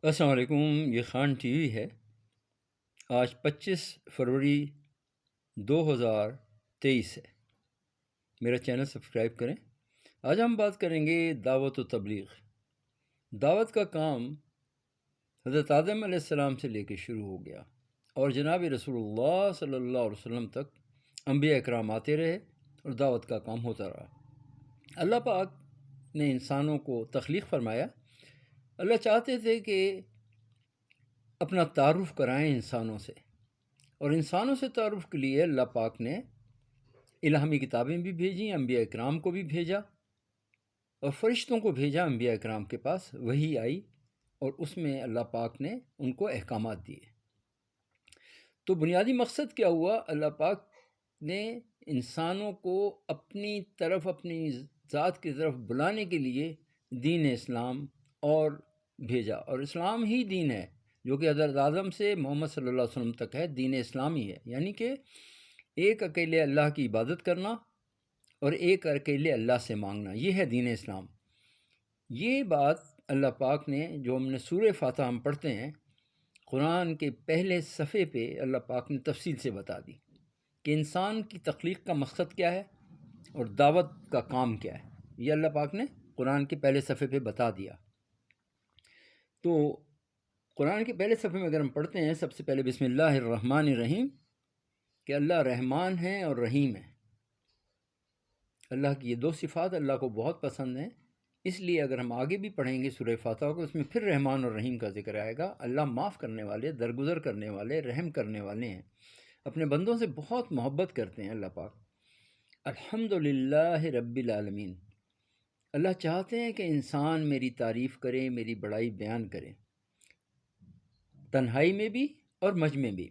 السلام علیکم، یہ خان ٹی وی ہے۔ آج 25 فروری 2023 ہے۔ میرا چینل سبسکرائب کریں۔ آج ہم بات کریں گے دعوت و تبلیغ۔ دعوت کا کام حضرت آدم علیہ السلام سے لے کے شروع ہو گیا اور جناب رسول اللہ صلی اللہ علیہ وسلم تک انبیاء اکرام آتے رہے اور دعوت کا کام ہوتا رہا۔ اللہ پاک نے انسانوں کو تخلیق فرمایا۔ اللہ چاہتے تھے کہ اپنا تعارف کرائیں انسانوں سے، اور انسانوں سے تعارف کے لیے اللہ پاک نے الہامی کتابیں بھی بھیجیں، انبیاء اکرام کو بھی بھیجا اور فرشتوں کو بھیجا انبیاء اکرام کے پاس۔ وحی آئی اور اس میں اللہ پاک نے ان کو احکامات دیے۔ تو بنیادی مقصد کیا ہوا؟ اللہ پاک نے انسانوں کو اپنی طرف، اپنی ذات کی طرف بلانے کے لیے دین اسلام اور بھیجا، اور اسلام ہی دین ہے جو کہ حضرت آدم سے محمد صلی اللہ علیہ وسلم تک ہے۔ دین اسلامی ہے، یعنی کہ ایک اکیلے اللہ کی عبادت کرنا اور ایک اکیلے اللہ سے مانگنا، یہ ہے دین اسلام۔ یہ بات اللہ پاک نے، جو ہم نے سورہ فاتحہ ہم پڑھتے ہیں، قرآن کے پہلے صفحے پہ اللہ پاک نے تفصیل سے بتا دی کہ انسان کی تخلیق کا مقصد کیا ہے اور دعوت کا کام کیا ہے۔ یہ اللہ پاک نے قرآن کے پہلے صفحے پہ بتا دیا۔ تو قرآن کے پہلے صفحے میں اگر ہم پڑھتے ہیں، سب سے پہلے بسم اللہ الرحمن الرحیم، کہ اللہ رحمان ہے اور رحیم ہے۔ اللہ کی یہ دو صفات اللہ کو بہت پسند ہیں، اس لیے اگر ہم آگے بھی پڑھیں گے سورہ فاتحہ کو، اس میں پھر رحمان اور رحیم کا ذکر آئے گا۔ اللہ معاف کرنے والے، درگزر کرنے والے، رحم کرنے والے ہیں، اپنے بندوں سے بہت محبت کرتے ہیں اللہ پاک۔ الحمدللہ رب العالمین، اللہ چاہتے ہیں کہ انسان میری تعریف کرے، میری بڑائی بیان کرے، تنہائی میں بھی اور مجمع میں بھی۔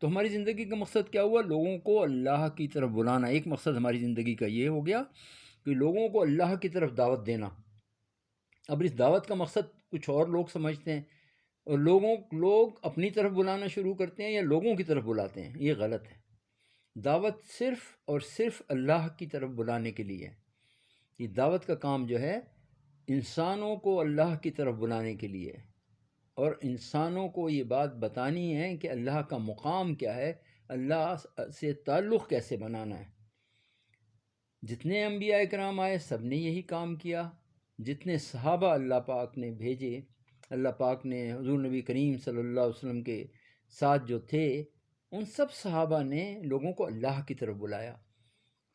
تو ہماری زندگی کا مقصد کیا ہوا؟ لوگوں کو اللہ کی طرف بلانا۔ ایک مقصد ہماری زندگی کا یہ ہو گیا کہ لوگوں کو اللہ کی طرف دعوت دینا۔ اب اس دعوت کا مقصد کچھ اور لوگ سمجھتے ہیں، اور لوگ اپنی طرف بلانا شروع کرتے ہیں یا لوگوں کی طرف بلاتے ہیں۔ یہ غلط ہے۔ دعوت صرف اور صرف اللہ کی طرف بلانے کے لیے ہے۔ یہ دعوت کا کام جو ہے انسانوں کو اللہ کی طرف بلانے کے لیے ہے، اور انسانوں کو یہ بات بتانی ہے کہ اللہ کا مقام کیا ہے، اللہ سے تعلق کیسے بنانا ہے۔ جتنے انبیاء اکرام آئے سب نے یہی کام کیا۔ جتنے صحابہ اللہ پاک نے بھیجے، اللہ پاک نے حضور نبی کریم صلی اللہ علیہ وسلم کے ساتھ جو تھے، ان سب صحابہ نے لوگوں کو اللہ کی طرف بلایا۔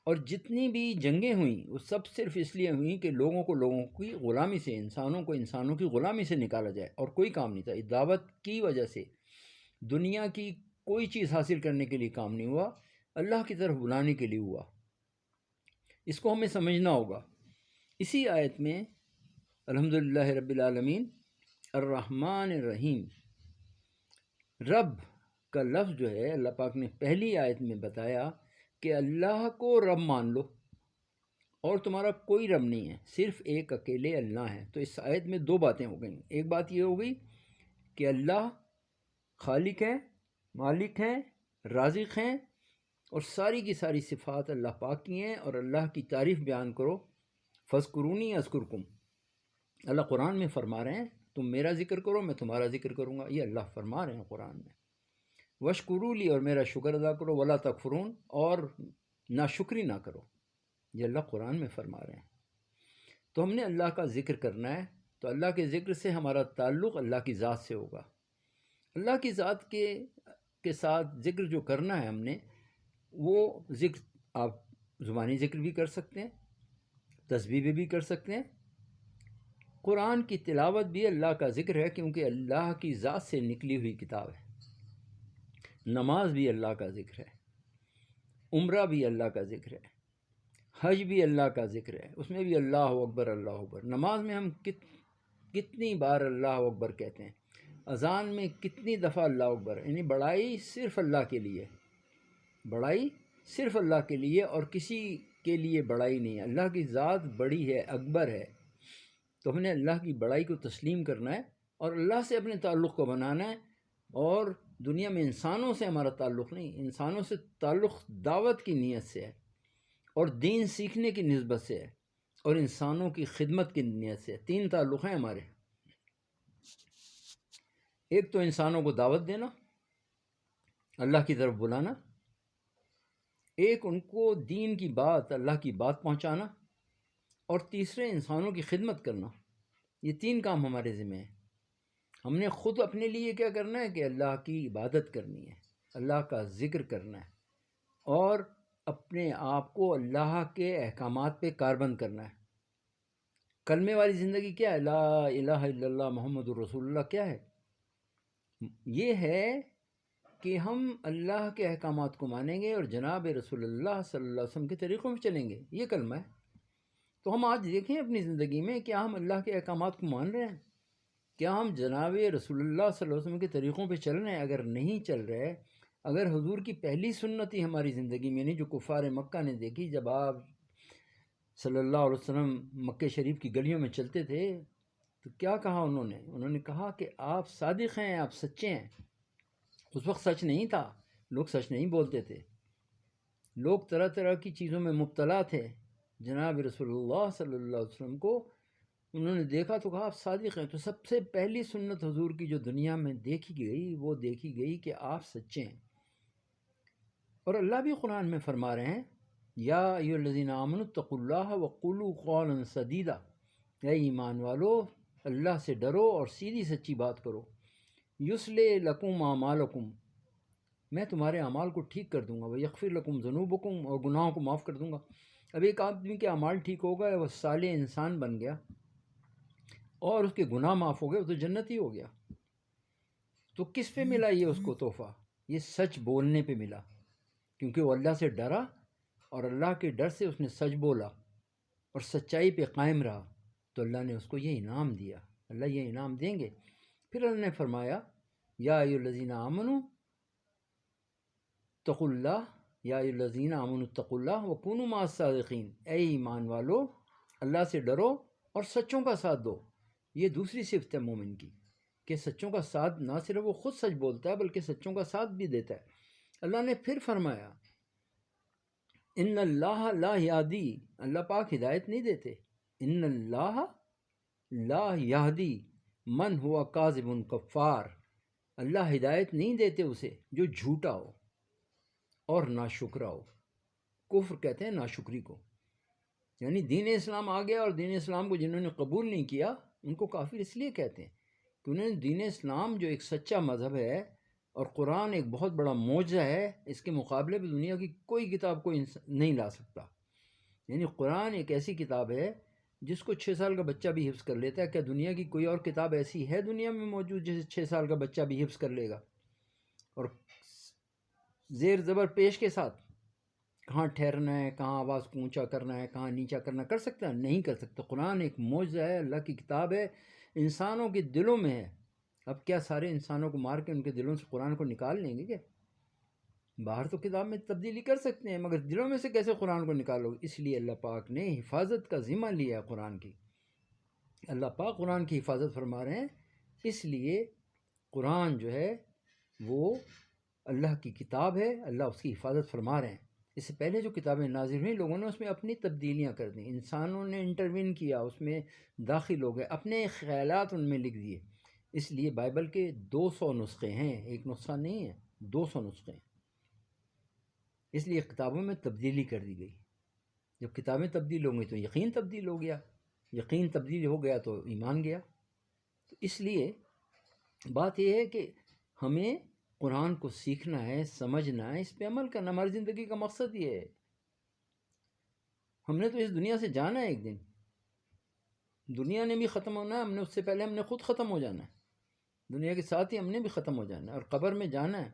اور جتنی بھی جنگیں ہوئیں وہ سب صرف اس لیے ہوئیں کہ لوگوں کی غلامی سے، انسانوں کو انسانوں کی غلامی سے نکالا جائے، اور کوئی کام نہیں تھا۔ دعوت کی وجہ سے دنیا کی کوئی چیز حاصل کرنے کے لیے کام نہیں ہوا، اللہ کی طرف بلانے کے لیے ہوا۔ اس کو ہمیں سمجھنا ہوگا۔ اسی آیت میں الحمدللہ رب العالمین الرحمن الرحیم، رب کا لفظ جو ہے اللہ پاک نے پہلی آیت میں بتایا کہ اللہ کو رب مان لو، اور تمہارا کوئی رب نہیں ہے، صرف ایک اکیلے اللہ ہیں۔ تو اس آیت میں دو باتیں ہو گئیں۔ ایک بات یہ ہو گئی کہ اللہ خالق ہیں، مالک ہیں، رازق ہیں، اور ساری کی ساری صفات اللہ پاک کی ہیں، اور اللہ کی تعریف بیان کرو۔ فاذکرونی اذکرکم، اللہ قرآن میں فرما رہے ہیں تم میرا ذکر کرو میں تمہارا ذکر کروں گا۔ یہ اللہ فرما رہے ہیں قرآن میں۔ وشکروا لی، اور میرا شکر ادا کرو، ولا تکفرون، اور ناشکری نہ کرو۔ یہ اللہ قرآن میں فرما رہے ہیں۔ تو ہم نے اللہ کا ذکر کرنا ہے، تو اللہ کے ذکر سے ہمارا تعلق اللہ کی ذات سے ہوگا۔ اللہ کی ذات کے ساتھ ذکر جو کرنا ہے ہم نے، وہ ذکر آپ زبانی ذکر بھی کر سکتے ہیں، تسبیح بھی کر سکتے ہیں۔ قرآن کی تلاوت بھی اللہ کا ذکر ہے، کیونکہ اللہ کی ذات سے نکلی ہوئی کتاب ہے۔ نماز بھی اللہ کا ذکر ہے، عمرہ بھی اللہ کا ذکر ہے، حج بھی اللہ کا ذکر ہے، اس میں بھی اللہ اکبر اللہ اکبر۔ نماز میں ہم کتنی بار اللہ اکبر کہتے ہیں، اذان میں کتنی دفعہ اللہ اکبر، یعنی بڑائی صرف اللہ کے لیے، بڑائی صرف اللہ کے لیے، اور کسی کے لیے بڑائی نہیں ہے۔ اللہ کی ذات بڑی ہے، اکبر ہے۔ تو ہم نے اللہ کی بڑائی کو تسلیم کرنا ہے اور اللہ سے اپنے تعلق کو بنانا ہے، اور دنیا میں انسانوں سے ہمارا تعلق نہیں، انسانوں سے تعلق دعوت کی نیت سے ہے، اور دین سیکھنے کی نسبت سے ہے، اور انسانوں کی خدمت کی نیت سے ہے۔ تین تعلق ہیں ہمارے۔ ایک تو انسانوں کو دعوت دینا، اللہ کی طرف بلانا، ایک ان کو دین کی بات، اللہ کی بات پہنچانا، اور تیسرے انسانوں کی خدمت کرنا۔ یہ 3 کام ہمارے ذمہ ہیں۔ ہم نے خود اپنے لیے کیا کرنا ہے کہ اللہ کی عبادت کرنی ہے، اللہ کا ذکر کرنا ہے، اور اپنے آپ کو اللہ کے احکامات پہ کاربند کرنا ہے۔ کلمے والی زندگی کیا ہے؟ لا الہ الا اللہ محمد الرسول اللہ کیا ہے؟ یہ ہے کہ ہم اللہ کے احکامات کو مانیں گے اور جناب رسول اللہ صلی اللہ علیہ وسلم کے طریقوں پہ چلیں گے، یہ کلمہ ہے۔ تو ہم آج دیکھیں اپنی زندگی میں کیا ہم اللہ کے احکامات کو مان رہے ہیں؟ کیا ہم جناب رسول اللہ صلی اللہ علیہ وسلم کے طریقوں پہ چل رہے ہیں؟ اگر نہیں چل رہے، اگر حضور کی پہلی سنت ہی ہماری زندگی میں نہیں جو کفار مکہ نے دیکھی، جب آپ صلی اللہ علیہ وسلم مکہ شریف کی گلیوں میں چلتے تھے تو کیا کہا انہوں نے کہا کہ آپ صادق ہیں، آپ سچے ہیں۔ اس وقت سچ نہیں تھا، لوگ سچ نہیں بولتے تھے، لوگ طرح طرح کی چیزوں میں مبتلا تھے۔ جناب رسول اللہ صلی اللہ علیہ وسلم کو انہوں نے دیکھا تو کہا آپ صادق ہیں۔ تو سب سے پہلی سنت حضور کی جو دنیا میں دیکھی گئی وہ دیکھی گئی کہ آپ سچے ہیں۔ اور اللہ بھی قرآن میں فرما رہے ہیں یا ایھا الذین آمنوا اتقوا اللہ وقولوا قولا سدیدا، اے ایمان والو اللہ سے ڈرو اور سیدھی سچی بات کرو۔ یصلح لکم اعمالکم، میں تمہارے اعمال کو ٹھیک کر دوں گا، ویغفر لکم ذنوبکم، اور گناہوں کو معاف کر دوں گا۔ اب ایک آدمی کے اعمال ٹھیک ہو گئے، وہ صالح انسان بن گیا اور اس کے گناہ معاف ہو گئے، وہ تو جنتی ہو گیا۔ تو کس پہ ملا یہ اس کو تحفہ؟ یہ سچ بولنے پہ ملا، کیونکہ وہ اللہ سے ڈرا اور اللہ کے ڈر سے اس نے سچ بولا اور سچائی پہ قائم رہا، تو اللہ نے اس کو یہ انعام دیا۔ اللہ یہ انعام دیں گے۔ پھر اللہ نے فرمایا یا ایھا الذین آمنوا اتقوا اللہ، یا ایھا الذین آمنوا اتقوا اللہ وکونوا مع الصادقین، اے ایمان والو اللہ سے ڈرو اور سچوں کا ساتھ دو۔ یہ دوسری صفت ہے مومن کی کہ سچوں کا ساتھ، نہ صرف وہ خود سچ بولتا ہے بلکہ سچوں کا ساتھ بھی دیتا ہے۔ اللہ نے پھر فرمایا ان اللہ لا یہدی، اللہ پاک ہدایت نہیں دیتے، ان اللہ لا یہدی من ہوا کاذب کفار، اللہ ہدایت نہیں دیتے اسے جو جھوٹا ہو اور ناشکرا ہو۔ کفر کہتے ہیں ناشکری کو، یعنی دین اسلام آ گیا اور دین اسلام کو جنہوں نے قبول نہیں کیا ان کو کافر اس لیے کہتے ہیں کہ انہوں نے دین اسلام جو ایک سچا مذہب ہے اور قرآن ایک بہت بڑا معجزہ ہے، اس کے مقابلے میں دنیا کی کوئی کتاب کوئی نہیں لا سکتا۔ یعنی قرآن ایک ایسی کتاب ہے جس کو 6 سال کا بچہ بھی حفظ کر لیتا ہے۔ کیا دنیا کی کوئی اور کتاب ایسی ہے دنیا میں موجود جسے 6 سال کا بچہ بھی حفظ کر لے گا؟ اور زیر زبر پیش کے ساتھ، کہاں ٹھہرنا ہے، کہاں آواز کو اونچا کرنا ہے، کہاں نیچا کرنا، کر سکتا ہے؟ نہیں کر سکتا۔ قرآن ایک معجزہ ہے، اللہ کی کتاب ہے، انسانوں کے دلوں میں ہے۔ اب کیا سارے انسانوں کو مار کے ان کے دلوں سے قرآن کو نکال لیں گے؟ کیا باہر تو کتاب میں تبدیلی کر سکتے ہیں مگر دلوں میں سے کیسے قرآن کو نکالو؟ اس لیے اللہ پاک نے حفاظت کا ذمہ لیا ہے قرآن کی۔ اللہ پاک قرآن کی حفاظت فرما رہے ہیں، اس لیے قرآن جو ہے وہ اللہ کی کتاب ہے، اللہ اس کی حفاظت فرما رہے ہیں۔ اس سے پہلے جو کتابیں نازل ہوئیں لوگوں نے اس میں اپنی تبدیلیاں کر دیں، انسانوں نے انٹروین کیا، اس میں داخل ہو گئے، اپنے خیالات ان میں لکھ دیے۔ اس لیے بائبل کے 200 نسخے ہیں، ایک نسخہ نہیں ہے، 200 نسخے ہیں۔ اس لیے کتابوں میں تبدیلی کر دی گئی۔ جب کتابیں تبدیل ہو گئی تو یقین تبدیل ہو گیا، یقین تبدیل ہو گیا تو ایمان گیا۔ تو اس لیے بات یہ ہے کہ ہمیں قرآن کو سیکھنا ہے، سمجھنا ہے، اس پہ عمل کرنا۔ ہماری زندگی کا مقصد یہ ہے، ہم نے تو اس دنیا سے جانا ہے ایک دن، دنیا نے بھی ختم ہونا ہے، ہم نے اس سے پہلے ہم نے خود ختم ہو جانا ہے، دنیا کے ساتھ ہی ہم نے بھی ختم ہو جانا ہے اور قبر میں جانا ہے۔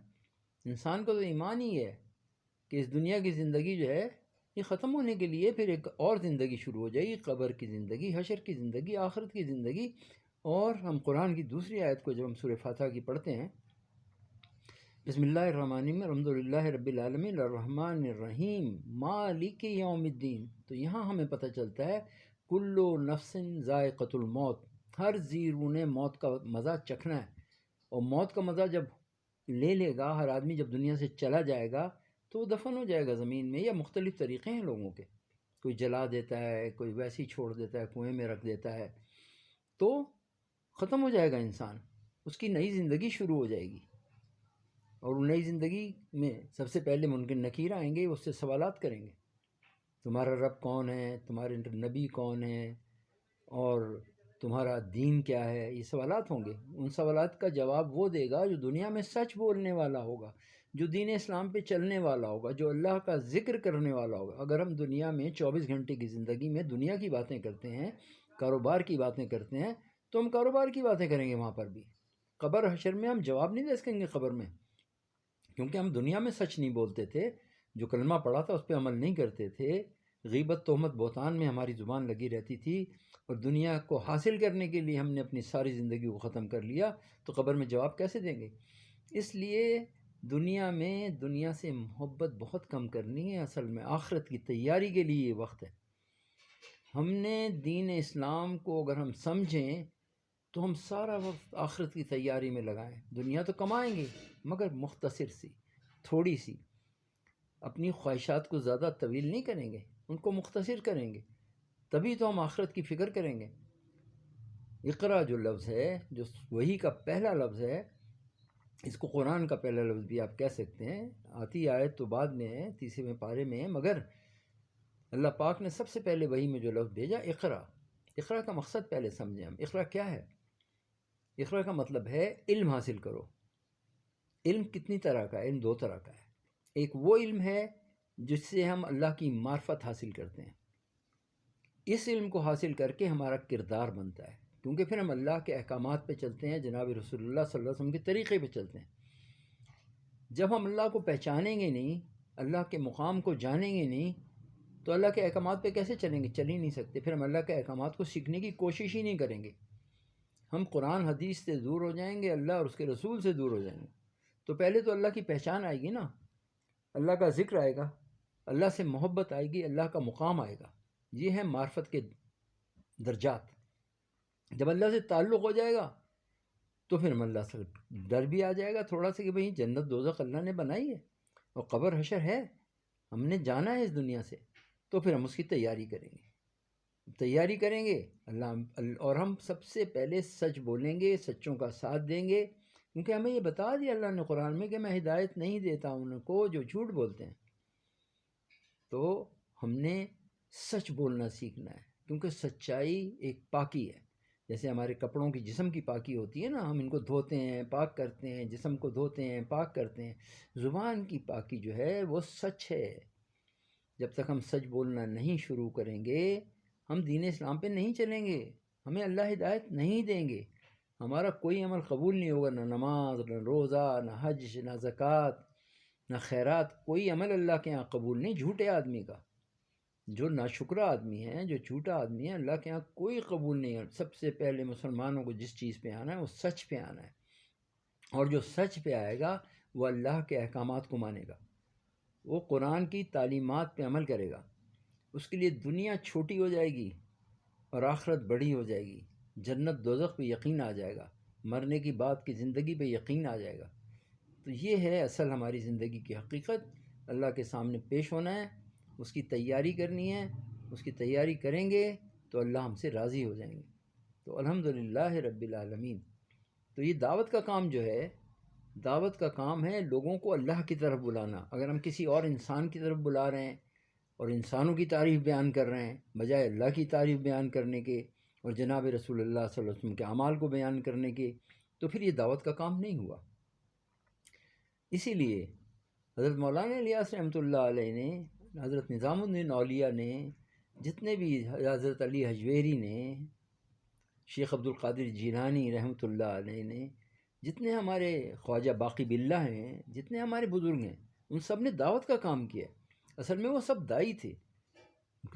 انسان کو تو ایمان ہی ہے کہ اس دنیا کی زندگی جو ہے یہ ختم ہونے کے لیے پھر ایک اور زندگی شروع ہو جائے گی، قبر کی زندگی، حشر کی زندگی، آخرت کی زندگی۔ اور ہم قرآن کی دوسری آیت کو جب ہم سورہ فاتحہ کی پڑھتے ہیں، بسم اللہ الرحمن الرحیم الحمد للہ رب العالمین الرحمن الرحیم مالک یوم الدین، تو یہاں ہمیں پتہ چلتا ہے کل نفس ذائقۃ الموت، ہر زی روح نے موت کا مزہ چکھنا ہے، اور موت کا مزہ جب لے لے گا ہر آدمی، جب دنیا سے چلا جائے گا تو وہ دفن ہو جائے گا زمین میں۔ یا مختلف طریقے ہیں لوگوں کے، کوئی جلا دیتا ہے، کوئی ویسے ہی چھوڑ دیتا ہے، کنویں میں رکھ دیتا ہے، تو ختم ہو جائے گا انسان۔ اس کی نئی زندگی شروع ہو جائے گی، اور وہ نئی زندگی میں سب سے پہلے منکر نکیر آئیں گے، اس سے سوالات کریں گے، تمہارا رب کون ہے، تمہارے نبی کون ہے، اور تمہارا دین کیا ہے، یہ سوالات ہوں گے۔ ان سوالات کا جواب وہ دے گا جو دنیا میں سچ بولنے والا ہوگا، جو دین اسلام پہ چلنے والا ہوگا، جو اللہ کا ذکر کرنے والا ہوگا۔ اگر ہم دنیا میں 24 گھنٹے کی زندگی میں دنیا کی باتیں کرتے ہیں، کاروبار کی باتیں کرتے ہیں، تو ہم کاروبار کی باتیں کریں گے وہاں پر بھی۔ قبر حشر میں ہم جواب نہیں دے سکیں گے قبر میں، کیونکہ ہم دنیا میں سچ نہیں بولتے تھے، جو کلمہ پڑھا تھا اس پہ عمل نہیں کرتے تھے، غیبت تہمت بہتان میں ہماری زبان لگی رہتی تھی، اور دنیا کو حاصل کرنے کے لیے ہم نے اپنی ساری زندگی کو ختم کر لیا، تو قبر میں جواب کیسے دیں گے؟ اس لیے دنیا میں دنیا سے محبت بہت کم کرنی ہے، اصل میں آخرت کی تیاری کے لیے یہ وقت ہے۔ ہم نے دین اسلام کو اگر ہم سمجھیں تو ہم سارا وقت آخرت کی تیاری میں لگائیں۔ دنیا تو کمائیں گے مگر مختصر سی، تھوڑی سی، اپنی خواہشات کو زیادہ طویل نہیں کریں گے، ان کو مختصر کریں گے، تبھی تو ہم آخرت کی فکر کریں گے۔ اقرا جو لفظ ہے، جو وحی کا پہلا لفظ ہے، اس کو قرآن کا پہلا لفظ بھی آپ کہہ سکتے ہیں، آتی آیت تو بعد میں ہے، 30ویں پارے میں ہے، مگر اللہ پاک نے سب سے پہلے وحی میں جو لفظ بھیجا اقرا۔ اقرا کا مقصد پہلے سمجھیں ہم، اقرا کیا ہے؟ اقرا کا مطلب ہے علم حاصل کرو۔ علم کتنی طرح کا ہے؟ علم دو طرح کا ہے۔ ایک وہ علم ہے جس سے ہم اللہ کی معرفت حاصل کرتے ہیں، اس علم کو حاصل کر کے ہمارا کردار بنتا ہے، کیونکہ پھر ہم اللہ کے احکامات پہ چلتے ہیں، جناب رسول اللہ صلی اللہ علیہ وسلم کے طریقے پہ چلتے ہیں۔ جب ہم اللہ کو پہچانیں گے نہیں، اللہ کے مقام کو جانیں گے نہیں، تو اللہ کے احکامات پہ کیسے چلیں گے؟ چل ہی نہیں سکتے۔ پھر ہم اللہ کے احکامات کو سیکھنے کی کوشش ہی نہیں کریں گے، ہم قرآن حدیث سے دور ہو جائیں گے، اللہ اور اس کے رسول سے دور ہو جائیں گے۔ تو پہلے تو اللہ کی پہچان آئے گی نا، اللہ کا ذکر آئے گا، اللہ سے محبت آئے گی، اللہ کا مقام آئے گا۔ یہ ہیں معرفت کے درجات۔ جب اللہ سے تعلق ہو جائے گا تو پھر ہم اللہ سے ڈر بھی آ جائے گا تھوڑا سا، کہ بھئی جنت دوزخ اللہ نے بنائی ہے اور قبر حشر ہے، ہم نے جانا ہے اس دنیا سے، تو پھر ہم اس کی تیاری کریں گے۔ تیاری کریں گے اور ہم سب سے پہلے سچ بولیں گے، سچوں کا ساتھ دیں گے، کیونکہ ہمیں یہ بتا دیا اللہ نے قرآن میں کہ میں ہدایت نہیں دیتا ان کو جو جھوٹ بولتے ہیں۔ تو ہم نے سچ بولنا سیکھنا ہے، کیونکہ سچائی ایک پاکی ہے، جیسے ہمارے کپڑوں کی جسم کی پاکی ہوتی ہے نا، ہم ان کو دھوتے ہیں، پاک کرتے ہیں، جسم کو دھوتے ہیں، پاک کرتے ہیں۔ زبان کی پاکی جو ہے وہ سچ ہے۔ جب تک ہم سچ بولنا نہیں شروع کریں گے، ہم دین اسلام پہ نہیں چلیں گے، ہمیں اللہ ہدایت نہیں دیں گے، ہمارا کوئی عمل قبول نہیں ہوگا، نہ نماز، نہ روزہ، نہ حج، نہ زکوٰۃ، نہ خیرات، کوئی عمل اللہ کے یہاں قبول نہیں۔ جھوٹے آدمی کا، جو ناشکرہ آدمی ہے، جو جھوٹا آدمی ہے، اللہ کے یہاں کوئی قبول نہیں ہے۔ سب سے پہلے مسلمانوں کو جس چیز پہ آنا ہے وہ سچ پہ آنا ہے، اور جو سچ پہ آئے گا وہ اللہ کے احکامات کو مانے گا، وہ قرآن کی تعلیمات پہ عمل کرے گا، اس کے لیے دنیا چھوٹی ہو جائے گی اور آخرت بڑی ہو جائے گی، جنت دوزخ پہ یقین آ جائے گا، مرنے کی بعد کی زندگی پہ یقین آ جائے گا۔ تو یہ ہے اصل ہماری زندگی کی حقیقت، اللہ کے سامنے پیش ہونا ہے، اس کی تیاری کرنی ہے، اس کی تیاری کریں گے تو اللہ ہم سے راضی ہو جائیں گے۔ تو الحمدللہ رب العالمین۔ تو یہ دعوت کا کام جو ہے، دعوت کا کام ہے لوگوں کو اللہ کی طرف بلانا۔ اگر ہم کسی اور انسان کی طرف بلا رہے ہیں اور انسانوں کی تعریف بیان کر رہے ہیں بجائے اللہ کی تعریف بیان کرنے کے اور جناب رسول اللہ صلی اللہ علیہ وسلم کے اعمال کو بیان کرنے کے، تو پھر یہ دعوت کا کام نہیں ہوا۔ اسی لیے حضرت مولانا الیاس رحمۃ اللہ علیہ نے، حضرت نظام الدین اولیاء نے، جتنے بھی حضرت علی حجویری نے، شیخ عبد القادر جیلانی رحمۃ اللہ علیہ نے، جتنے ہمارے خواجہ باقی باللہ ہیں، جتنے ہمارے بزرگ ہیں، ان سب نے دعوت کا کام کیا۔ اصل میں وہ سب دائی تھے،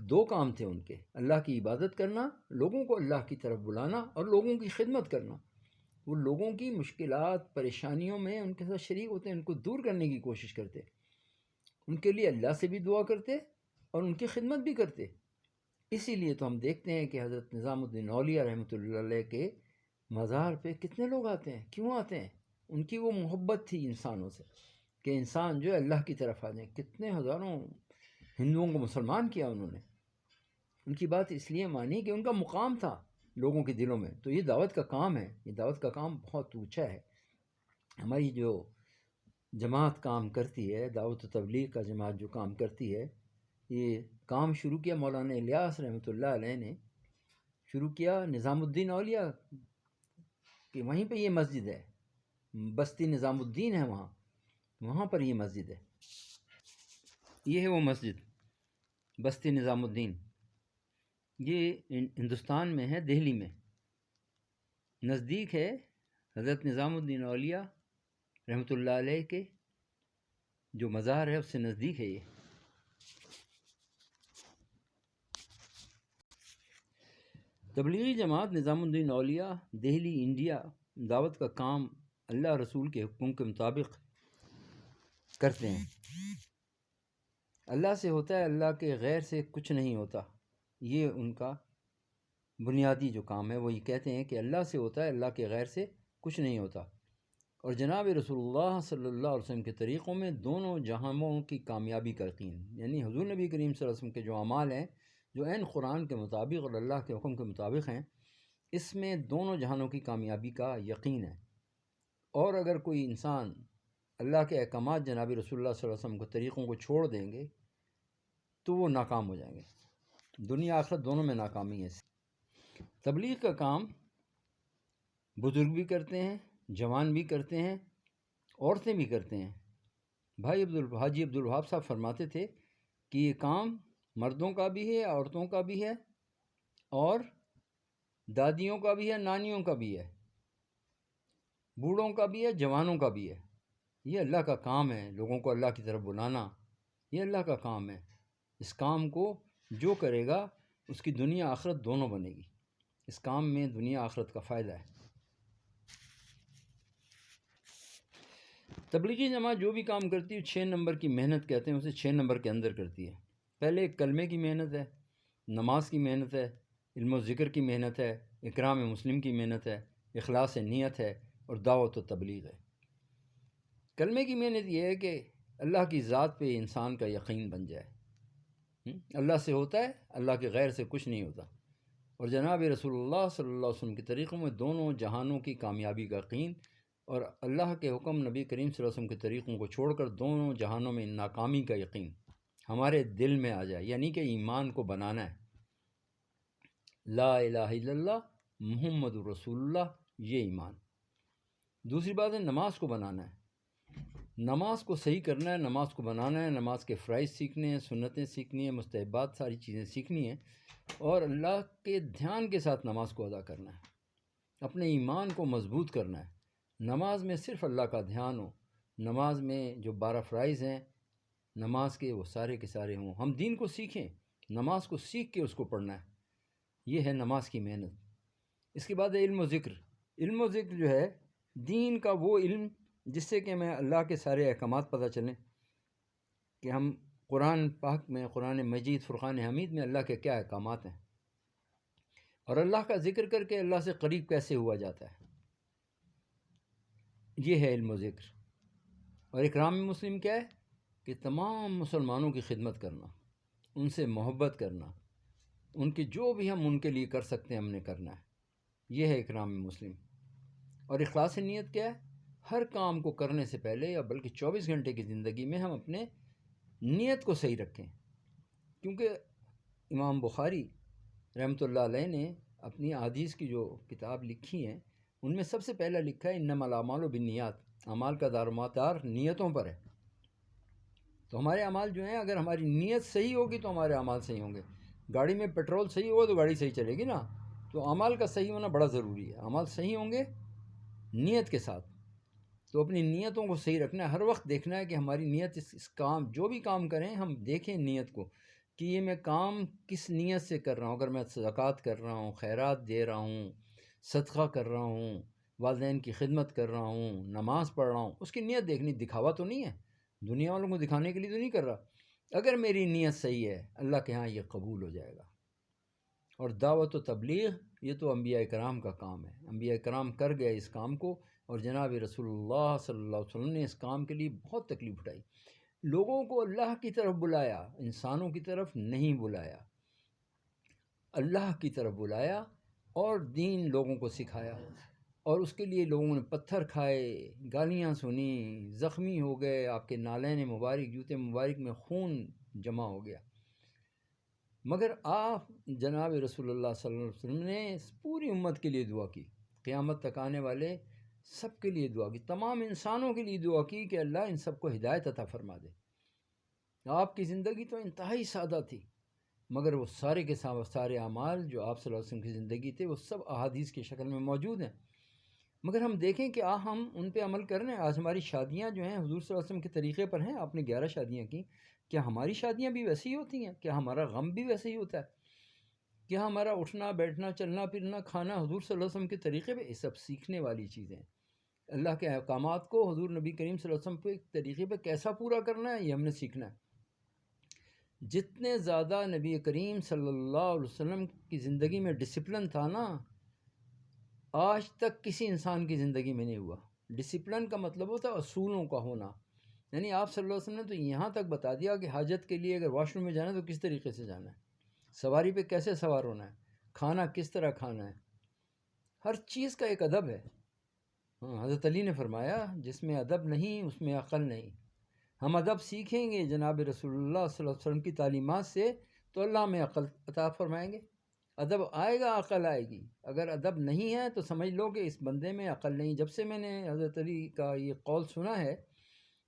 دو کام تھے ان کے، اللہ کی عبادت کرنا، لوگوں کو اللہ کی طرف بلانا، اور لوگوں کی خدمت کرنا۔ وہ لوگوں کی مشکلات پریشانیوں میں ان کے ساتھ شریک ہوتے، ان کو دور کرنے کی کوشش کرتے، ان کے لیے اللہ سے بھی دعا کرتے اور ان کی خدمت بھی کرتے۔ اسی لیے تو ہم دیکھتے ہیں کہ حضرت نظام الدین اولیاء رحمۃ اللہ علیہ کے مزار پہ کتنے لوگ آتے ہیں۔ کیوں آتے ہیں؟ ان کی وہ محبت تھی انسانوں سے، کہ انسان جو ہے اللہ کی طرف آ جائیں۔ کتنے ہزاروں ہندوؤں کو مسلمان کیا انہوں نے، ان کی بات اس لیے مانی کہ ان کا مقام تھا لوگوں کے دلوں میں. تو یہ دعوت کا کام ہے، یہ دعوت کا کام بہت اونچا ہے. ہماری جو جماعت کام کرتی ہے، دعوت و تبلیغ کا جماعت جو کام کرتی ہے، یہ کام شروع کیا مولانا الیاس رحمۃ اللہ علیہ نے، شروع کیا نظام الدین اولیاء کہ وہیں پہ یہ مسجد ہے، بستی نظام الدین ہے وہاں پر یہ مسجد ہے. یہ ہے وہ مسجد بستی نظام الدین. یہ ہندوستان میں ہے، دہلی میں، نزدیک ہے حضرت نظام الدین اولیاء رحمۃ اللہ علیہ کے جو مزار ہے اس سے نزدیک ہے یہ. تبلیغی جماعت نظام الدین اولیاء دہلی انڈیا دعوت کا کام اللہ رسول کے حکم کے مطابق کرتے ہیں. اللہ سے ہوتا ہے، اللہ کے غیر سے کچھ نہیں ہوتا. یہ ان کا بنیادی جو کام ہے، وہ یہ کہتے ہیں کہ اللہ سے ہوتا ہے، اللہ کے غیر سے کچھ نہیں ہوتا. اور جناب رسول اللہ صلی اللہ علیہ وسلم کے طریقوں میں دونوں جہانوں کی کامیابی کا یقین، یعنی حضور نبی کریم صلی اللہ علیہ وسلم کے جو اعمال ہیں جو عین قرآن کے مطابق اور اللہ کے حکم کے مطابق ہیں، اس میں دونوں جہانوں کی کامیابی کا یقین ہے. اور اگر کوئی انسان اللہ کے احکامات جناب رسول اللہ صلی اللہ علیہ وسلم کے طریقوں کو چھوڑ دیں گے تو وہ ناکام ہو جائیں گے. دنیا آخرت دونوں میں ناکامی ہے. تبلیغ کا کام بزرگ بھی کرتے ہیں، جوان بھی کرتے ہیں، عورتیں بھی کرتے ہیں. بھائی حاجی عبدالوہاب صاحب فرماتے تھے کہ یہ کام مردوں کا بھی ہے، عورتوں کا بھی ہے، اور دادیوں کا بھی ہے، نانیوں کا بھی ہے، بوڑھوں کا بھی ہے، جوانوں کا بھی ہے. یہ اللہ کا کام ہے، لوگوں کو اللہ کی طرف بلانا، یہ اللہ کا کام ہے. اس کام کو جو کرے گا اس کی دنیا آخرت دونوں بنے گی. اس کام میں دنیا آخرت کا فائدہ ہے. تبلیغی جماعت جو بھی کام کرتی ہے 6 نمبر کی محنت کہتے ہیں، اسے 6 نمبر کے اندر کرتی ہے. پہلے کلمے کی محنت ہے، نماز کی محنت ہے، علم و ذکر کی محنت ہے، اکرام مسلم کی محنت ہے، اخلاص نیت ہے، اور دعوت و تبلیغ ہے. کلمے کی محنت یہ ہے کہ اللہ کی ذات پہ انسان کا یقین بن جائے. اللہ سے ہوتا ہے، اللہ کے غیر سے کچھ نہیں ہوتا. اور جناب رسول اللہ صلی اللہ علیہ وسلم کے طریقوں میں دونوں جہانوں کی کامیابی کا یقین، اور اللہ کے حکم نبی کریم صلی اللہ علیہ وسلم کے طریقوں کو چھوڑ کر دونوں جہانوں میں ناکامی کا یقین ہمارے دل میں آ جائے. یعنی کہ ایمان کو بنانا ہے. لا الہ الا اللہ محمد رسول اللہ، یہ ایمان. دوسری بات ہے نماز کو بنانا ہے. نماز کو صحیح کرنا ہے، نماز کو بنانا ہے، نماز کے فرائض سیکھنے ہیں، سنتیں سیکھنی ہیں، مستحبات ساری چیزیں سیکھنی ہیں، اور اللہ کے دھیان کے ساتھ نماز کو ادا کرنا ہے. اپنے ایمان کو مضبوط کرنا ہے. نماز میں صرف اللہ کا دھیان ہو. نماز میں جو 12 فرائض ہیں نماز کے، وہ سارے کے سارے ہوں. ہم دین کو سیکھیں، نماز کو سیکھ کے اس کو پڑھنا ہے. یہ ہے نماز کی محنت. اس کے بعد ہے علم و ذکر. علم و ذکر جو ہے دین کا وہ علم جس سے کہ ہمیں اللہ کے سارے احکامات پتہ چلیں، کہ ہم قرآن پاک میں، قرآن مجید، فرقان حمید میں اللہ کے کیا احکامات ہیں، اور اللہ کا ذکر کر کے اللہ سے قریب کیسے ہوا جاتا ہے. یہ ہے علم و ذکر. اور اکرام مسلم کیا ہے کہ تمام مسلمانوں کی خدمت کرنا، ان سے محبت کرنا، ان کی جو بھی ہم ان کے لیے کر سکتے ہیں ہم نے کرنا ہے. یہ ہے اکرام مسلم. اور اخلاص نیت کیا ہے؟ ہر کام کو کرنے سے پہلے، یا بلکہ 24 گھنٹے کی زندگی میں ہم اپنے نیت کو صحیح رکھیں. کیونکہ امام بخاری رحمۃ اللہ علیہ نے اپنی احادیث کی جو کتاب لکھی ہیں ان میں سب سے پہلا لکھا ہے انما الاعمال بالنیات. اعمال کا دار و مدار نیتوں پر ہے. تو ہمارے اعمال جو ہیں، اگر ہماری نیت صحیح ہوگی تو ہمارے اعمال صحیح ہوں گے. گاڑی میں پیٹرول صحیح ہوگا تو گاڑی صحیح چلے گی نا. تو اعمال کا صحیح ہونا بڑا ضروری ہے. اعمال صحیح ہوں گے نیت کے ساتھ. تو اپنی نیتوں کو صحیح رکھنا ہے. ہر وقت دیکھنا ہے کہ ہماری نیت اس کام، جو بھی کام کریں ہم دیکھیں نیت کو، کہ یہ میں کام کس نیت سے کر رہا ہوں. اگر میں زکوٰۃ کر رہا ہوں، خیرات دے رہا ہوں، صدقہ کر رہا ہوں، والدین کی خدمت کر رہا ہوں، نماز پڑھ رہا ہوں، اس کی نیت دیکھنی. دکھاوا تو نہیں ہے، دنیا والوں کو دکھانے کے لیے تو نہیں کر رہا. اگر میری نیت صحیح ہے اللہ کے ہاں یہ قبول ہو جائے گا. اور دعوت و تبلیغ یہ تو انبیاء کرام کا کام ہے. انبیاء کرام کر گئے اس کام کو، اور جناب رسول اللہ صلی اللہ علیہ وسلم نے اس کام کے لیے بہت تکلیف اٹھائی. لوگوں کو اللہ کی طرف بلایا، انسانوں کی طرف نہیں بلایا. اللہ کی طرف بلایا، اور دین لوگوں کو سکھایا، اور اس کے لیے لوگوں نے پتھر کھائے، گالیاں سنی، زخمی ہو گئے، آپ کے نالین مبارک، جوتے مبارک میں خون جمع ہو گیا، مگر آپ جناب رسول اللہ صلی اللہ علیہ وسلم نے اس پوری امت کے لیے دعا کی، قیامت تک آنے والے سب کے لیے دعا کی، تمام انسانوں کے لیے دعا کی کہ اللہ ان سب کو ہدایت عطا فرما دے۔ آپ کی زندگی تو انتہائی سادہ تھی، مگر وہ سارے کے سارے اعمال جو آپ صلی اللہ علیہ وسلم کی زندگی تھے وہ سب احادیث کی شکل میں موجود ہیں، مگر ہم دیکھیں کہ ہم ان پہ عمل کر رہے ہیں۔ آج ہماری شادیاں جو ہیں حضور صلی اللہ علیہ وسلم کے طریقے پر ہیں، آپ نے 11 شادیاں کی، کیا ہماری شادیاں بھی ویسے ہی ہوتی ہیں؟ کیا ہمارا غم بھی ویسے ہی ہوتا ہے؟ کیا ہمارا اٹھنا بیٹھنا چلنا پھرنا کھانا حضور صلی اللہ علیہ وسلم کے طریقے پہ؟ یہ سب سیکھنے والی چیزیں ہیں۔ اللہ کے احکامات کو حضور نبی کریم صلی اللہ علیہ وسلم کے طریقے پہ کیسا پورا کرنا ہے، یہ ہم نے سیکھنا ہے۔ جتنے زیادہ نبی کریم صلی اللہ علیہ وسلم کی زندگی میں ڈسپلن تھا نا، آج تک کسی انسان کی زندگی میں نہیں ہوا۔ ڈسپلن کا مطلب ہوتا ہے اصولوں کا ہونا، یعنی آپ صلی اللہ علیہ وسلم نے تو یہاں تک بتا دیا کہ حاجت کے لیے اگر واش روم میں جانا ہے تو کس طریقے سے جانا ہے، سواری پہ کیسے سوار ہونا ہے، کھانا کس طرح کھانا ہے، ہر چیز کا ایک ادب ہے۔ حضرت علی نے فرمایا جس میں ادب نہیں اس میں عقل نہیں۔ ہم ادب سیکھیں گے جناب رسول اللہ صلی اللہ علیہ وسلم کی تعلیمات سے تو اللہ ہمیں عقل عطا فرمائیں گے، ادب آئے گا عقل آئے گی۔ اگر ادب نہیں ہے تو سمجھ لو کہ اس بندے میں عقل نہیں۔ جب سے میں نے حضرت علی کا یہ قول سنا ہے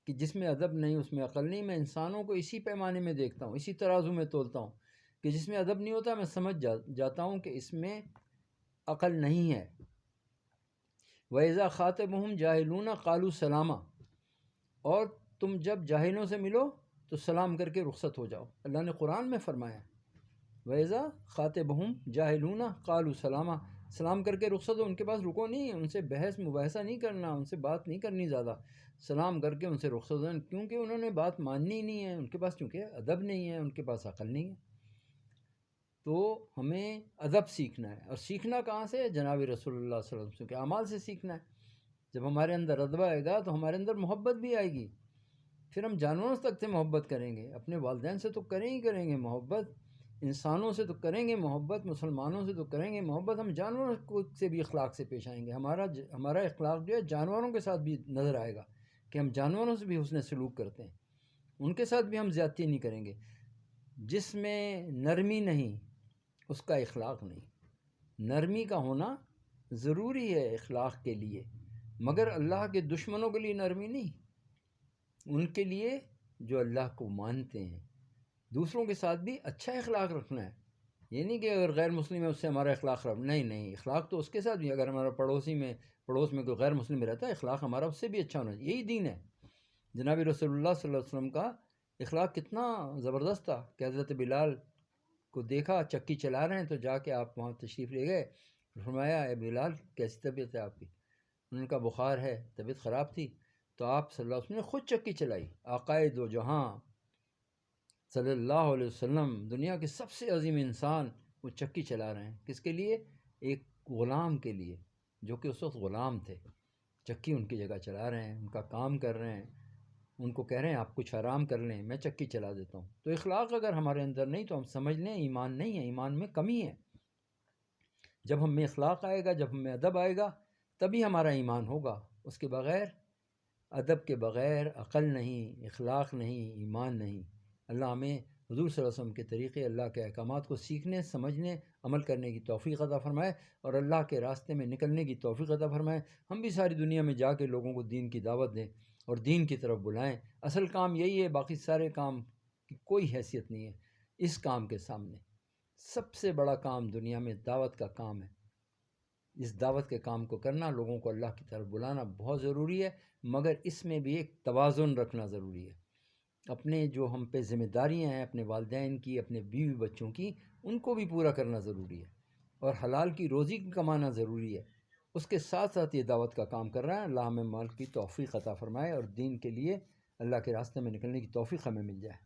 کہ جس میں ادب نہیں اس میں عقل نہیں، میں انسانوں کو اسی پیمانے میں دیکھتا ہوں، اسی ترازو میں تولتا ہوں کہ جس میں ادب نہیں ہوتا میں سمجھ جاتا ہوں کہ اس میں عقل نہیں ہے۔ وَإِذَا خَاطَبَهُمْ جَاهِلُونَ قَالُوا سَلَامًا، اور تم جب جاہلوں سے ملو تو سلام کر کے رخصت ہو جاؤ۔ اللہ نے قرآن میں فرمایا وَإِذَا خَاطَبَهُمْ جَاهِلُونَ قَالُوا سَلَامًا، سلام کر کے رخصت ہو، ان کے پاس رکو نہیں، ان سے بحث مباحثہ نہیں کرنا، ان سے بات نہیں کرنی زیادہ، سلام کر کے ان سے رخصت ہو، کیونکہ انہوں نے بات ماننی نہیں ہے، ان کے پاس چونکہ ادب نہیں ہے، ان کے پاس عقل نہیں ہے۔ تو ہمیں ادب سیکھنا ہے، اور سیکھنا کہاں سے؟ جناب رسول اللہ صلی اللہ علیہ وسلم کے اعمال سے سیکھنا ہے۔ جب ہمارے اندر ادب آئے گا تو ہمارے اندر محبت بھی آئے گی، پھر ہم جانوروں تک سے محبت کریں گے، اپنے والدین سے تو کریں ہی کریں گے محبت، انسانوں سے تو کریں گے محبت، مسلمانوں سے تو کریں گے محبت، ہم جانوروں سے بھی اخلاق سے پیش آئیں گے۔ ہمارا اخلاق جو ہے جانوروں کے ساتھ بھی نظر آئے گا کہ ہم جانوروں سے بھی حسن سلوک کرتے ہیں، ان کے ساتھ بھی ہم زیادتی نہیں کریں گے۔ جس میں نرمی نہیں اس کا اخلاق نہیں۔ نرمی کا ہونا ضروری ہے اخلاق کے لیے، مگر اللہ کے دشمنوں کے لیے نرمی نہیں، ان کے لیے جو اللہ کو مانتے ہیں۔ دوسروں کے ساتھ بھی اچھا اخلاق رکھنا ہے، یہ نہیں کہ اگر غیر مسلم ہے اس سے ہمارا اخلاق خراب، نہیں، اخلاق تو اس کے ساتھ بھی، اگر ہمارا پڑوس میں کوئی غیر مسلم رہتا ہے اخلاق ہمارا اس سے بھی اچھا ہونا چاہیے، یہی دین ہے۔ جناب رسول اللہ صلی اللہ علیہ وسلم کا اخلاق کتنا زبردست تھا کہ حضرت بلال کو دیکھا چکی چلا رہے ہیں تو جا کے آپ وہاں تشریف لے گئے، فرمایا اے بلال کیسی طبیعت ہے آپ کی؟ انہوں نے کہا بخار ہے، طبیعت خراب تھی، تو آپ صلی اللہ علیہ وسلم نے خود چکی چلائی۔ آقائے دو جہاں صلی اللہ علیہ وسلم، دنیا کے سب سے عظیم انسان، وہ چکی چلا رہے ہیں، کس کے لیے؟ ایک غلام کے لیے، جو کہ اس وقت غلام تھے، چکی ان کی جگہ چلا رہے ہیں، ان کا کام کر رہے ہیں، ان کو کہہ رہے ہیں آپ کچھ آرام کر لیں میں چکی چلا دیتا ہوں۔ تو اخلاق اگر ہمارے اندر نہیں تو ہم سمجھ لیں ایمان نہیں ہے، ایمان میں کمی ہے۔ جب ہم میں اخلاق آئے گا، جب ہم میں ادب آئے گا، تبھی ہمارا ایمان ہوگا، اس کے بغیر، ادب کے بغیر عقل نہیں، اخلاق نہیں، ایمان نہیں۔ اللہ ہمیں حضور صلی اللہ علیہ وسلم کے طریقے، اللہ کے احکامات کو سیکھنے، سمجھنے، عمل کرنے کی توفیق عطا فرمائے، اور اللہ کے راستے میں نکلنے کی توفیق عطا فرمائے۔ ہم بھی ساری دنیا میں جا کے لوگوں کو دین کی دعوت دیں اور دین کی طرف بلائیں۔ اصل کام یہی ہے، باقی سارے کام کی کوئی حیثیت نہیں ہے اس کام کے سامنے۔ سب سے بڑا کام دنیا میں دعوت کا کام ہے۔ اس دعوت کے کام کو کرنا، لوگوں کو اللہ کی طرف بلانا بہت ضروری ہے، مگر اس میں بھی ایک توازن رکھنا ضروری ہے۔ اپنے جو ہم پہ ذمہ داریاں ہیں، اپنے والدین کی، اپنے بیوی بچوں کی، ان کو بھی پورا کرنا ضروری ہے، اور حلال کی روزی کمانا ضروری ہے۔ اس کے ساتھ ساتھ یہ دعوت کا کام کر رہا ہے۔ اللہ ہمیں مال کی توفیق عطا فرمائے اور دین کے لیے اللہ کے راستے میں نکلنے کی توفیق ہمیں مل جائے۔